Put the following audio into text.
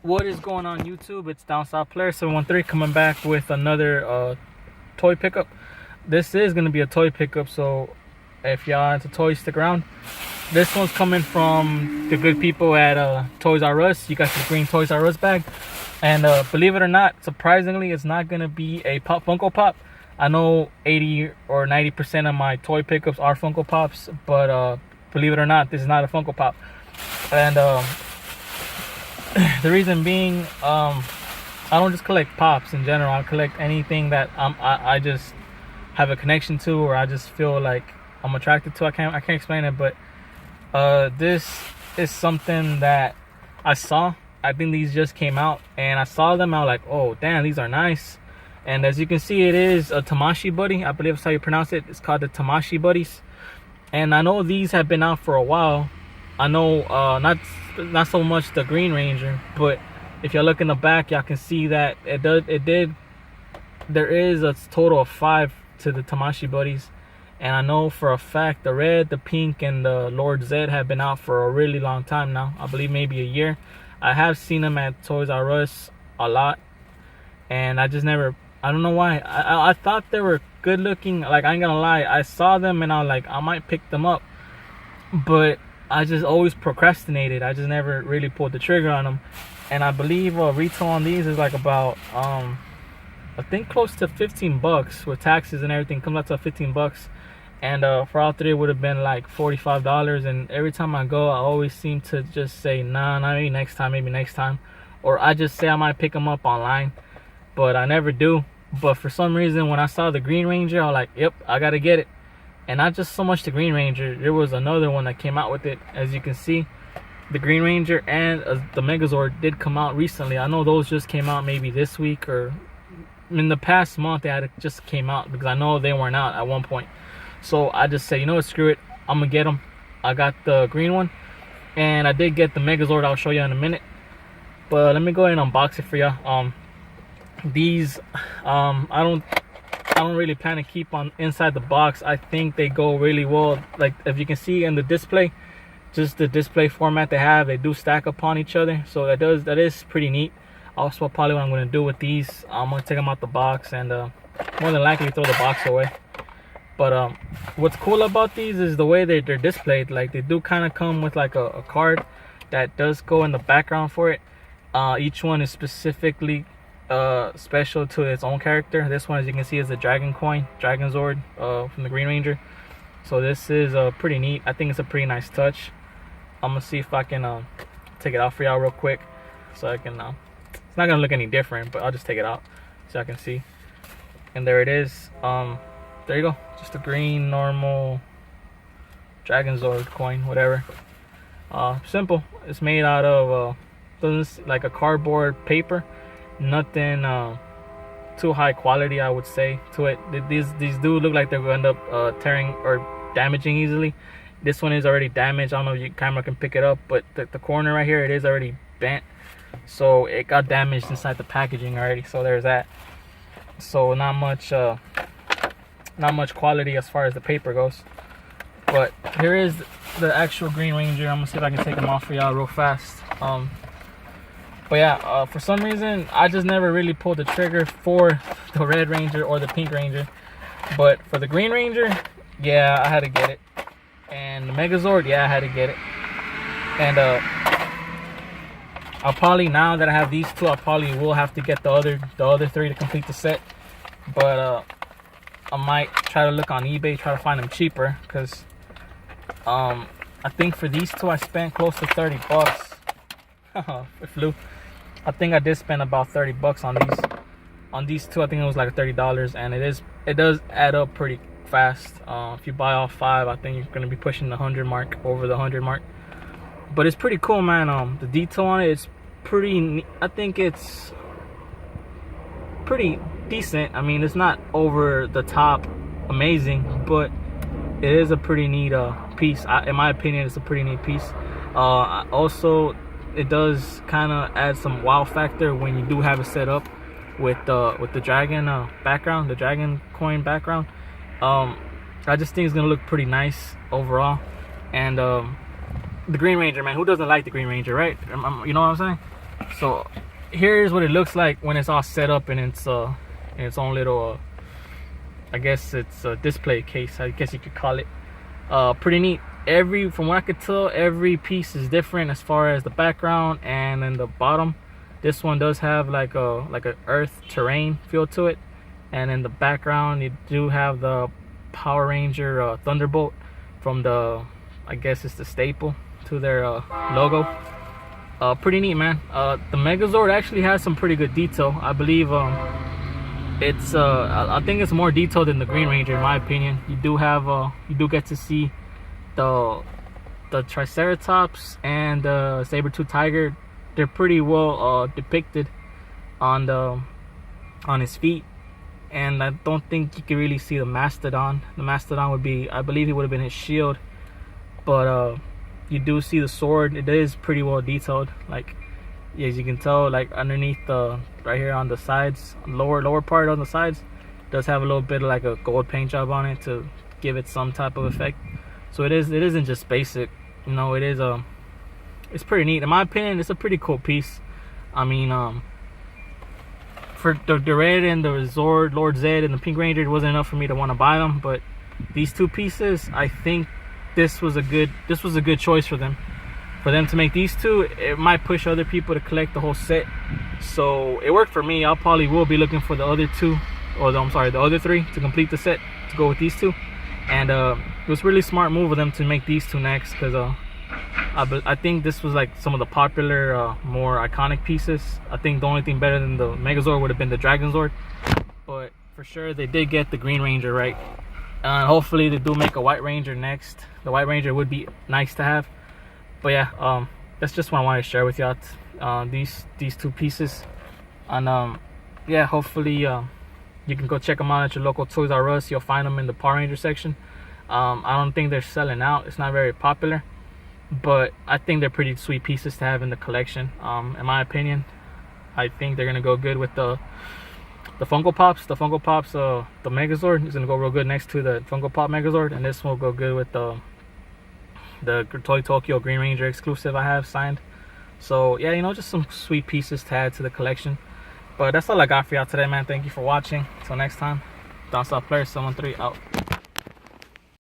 What is going on YouTube? It's Down South Player 713 coming back with another toy pickup. This is gonna be a toy pickup, so if y'all into toys, stick around. This one's coming from the good people at Toys R Us. You got the green Toys R Us bag, and believe it or not, surprisingly, it's not gonna be a Pop Funko Pop. I know 80 or 90% of my toy pickups are Funko Pops, but believe it or not, this is not a Funko Pop. And the reason being, I don't just collect pops in general. I collect anything that I just have a connection to, or I just feel like I'm attracted to. I can't explain it, but this is something that I saw. I think these just came out, and I saw them. I was like, oh damn, these are nice. And as you can see, it is a Tamashii Buddy. I believe that's how you pronounce it. It's called the Tamashii Buddies. And I know these have been out for a while. I know not so much the Green Ranger, but if you look in the back, y'all can see that there is a total of 5 to the Tamashii Buddies. And I know for a fact the red, the pink, and the Lord Zed have been out for a really long time now. I believe maybe a year. I have seen them at Toys R Us a lot, and I don't know why. I thought they were good looking. Like, I ain't gonna lie, I saw them and I was like, I might pick them up, but I just always procrastinated. I just never really pulled the trigger on them. And I believe retail on these is like about I think close to $15 with taxes and everything. Comes out to $15, and for all three it would have been like $45. And every time I go, I always seem to just say nah, maybe next time, or I just say I might pick them up online, but I never do. But for some reason, when I saw the Green Ranger, I was like, yep, I gotta get it. And not just so much the Green Ranger, there was another one that came out with it. As you can see, the Green Ranger and the Megazord did come out recently. I know those just came out maybe this week, or in the past month they had just came out, because I know they weren't out at one point. So I just say, you know what, screw it, I'm gonna get them. I got the green one, and I did get the Megazord. I'll show you in a minute, but let me go ahead and unbox it for you. These I don't really plan to keep on inside the box. I think they go really well. Like, if you can see in the display, just the display format they have, they do stack upon each other. So that is pretty neat. Also, probably what I'm going to do with these, I'm going to take them out the box and more than likely throw the box away. But what's cool about these is the way they're displayed. Like, they do kind of come with like a card that does go in the background for it. Each one is specifically special to its own character. This one, as you can see, is the Dragon Coin, Dragon Zord from the Green Ranger. So this is pretty neat. I think it's a pretty nice touch. I'm gonna see if I can take it out for y'all real quick, so I can it's not gonna look any different, but I'll just take it out so I can see. And there it is. There you go, just a green normal Dragon Zord coin, whatever. Simple. It's made out of like a cardboard paper. Nothing too high quality, I would say, to it. These do look like they're going to end up tearing or damaging easily. This one is already damaged. I don't know if your camera can pick it up, but the corner right here, it is already bent, so it got damaged inside the packaging already. So there's that. So not much quality as far as the paper goes. But here is the actual Green Ranger. I'm gonna see if I can take him off for y'all real fast. But yeah, for some reason, I just never really pulled the trigger for the Red Ranger or the Pink Ranger. But for the Green Ranger, yeah, I had to get it. And the Megazord, yeah, I had to get it. And I'll probably, now that I have these two, I probably will have to get the other 3 to complete the set. But I might try to look on eBay, try to find them cheaper, because I think for these two I spent close to $30. It flew. I think I did spend about $30 on these. On these two, I think it was like $30, and it does add up pretty fast. If you buy all 5, I think you're gonna be pushing the 100 mark, over the 100 mark. But it's pretty cool, man. The detail on it is pretty. I think it's pretty decent. I mean, it's not over the top amazing, but it is a pretty neat piece. In my opinion, it's a pretty neat piece. Also, it does kind of add some wow factor when you do have it set up with the dragon background, the Dragon Coin background. I just think it's gonna look pretty nice overall. And the Green Ranger, man, who doesn't like the Green Ranger, right? You know what I'm saying? So here's what it looks like when it's all set up in its own little I guess it's a display case, I guess you could call it. Pretty neat. From what I could tell, every piece is different as far as the background and then the bottom. This one does have like a earth terrain feel to it, and in the background you do have the Power Ranger Thunderbolt from the, I guess it's the staple to their logo. Pretty neat, man. The Megazord actually has some pretty good detail. I believe it's I think it's more detailed than the Green Ranger in my opinion. You do get to see the Triceratops and the Saber-tooth Tiger. They're pretty well depicted on his feet, and I don't think you can really see the Mastodon. The Mastodon would be, I believe, it would have been his shield, but you do see the sword. It is pretty well detailed, like as you can tell, like underneath the right here on the sides, lower part on the sides, does have a little bit of like a gold paint job on it to give it some type of effect. So it isn't just basic, you know. It is it's pretty neat in my opinion. It's a pretty cool piece. I mean, for the red and the Zord, Lord Zed and the Pink Ranger, it wasn't enough for me to want to buy them, but these two pieces, I think this was a good choice for them to make these two. It might push other people to collect the whole set, so it worked for me. I'll probably will be looking for the other two, or the other three to complete the set to go with these two. And it was really smart move of them to make these two next, because I think this was like some of the popular, more iconic pieces. I think the only thing better than the Megazord would have been the Dragon Zord, but for sure they did get the Green Ranger right. Hopefully they do make a White Ranger next. The White Ranger would be nice to have. But yeah, that's just what I wanted to share with y'all. These two pieces, and yeah, hopefully you can go check them out at your local Toys R Us. You'll find them in the Power Ranger section. I don't think they're selling out. It's not very popular, but I think they're pretty sweet pieces to have in the collection. In my opinion, I think they're gonna go good with the Funko Pops. The Funko Pops, the Megazord is gonna go real good next to the Funko Pop Megazord, and this will go good with the Toy Tokyo Green Ranger exclusive I have signed. So yeah, you know, just some sweet pieces to add to the collection. But that's all I got for y'all today, man. Thank you for watching. Until next time, Down South Player 713 out.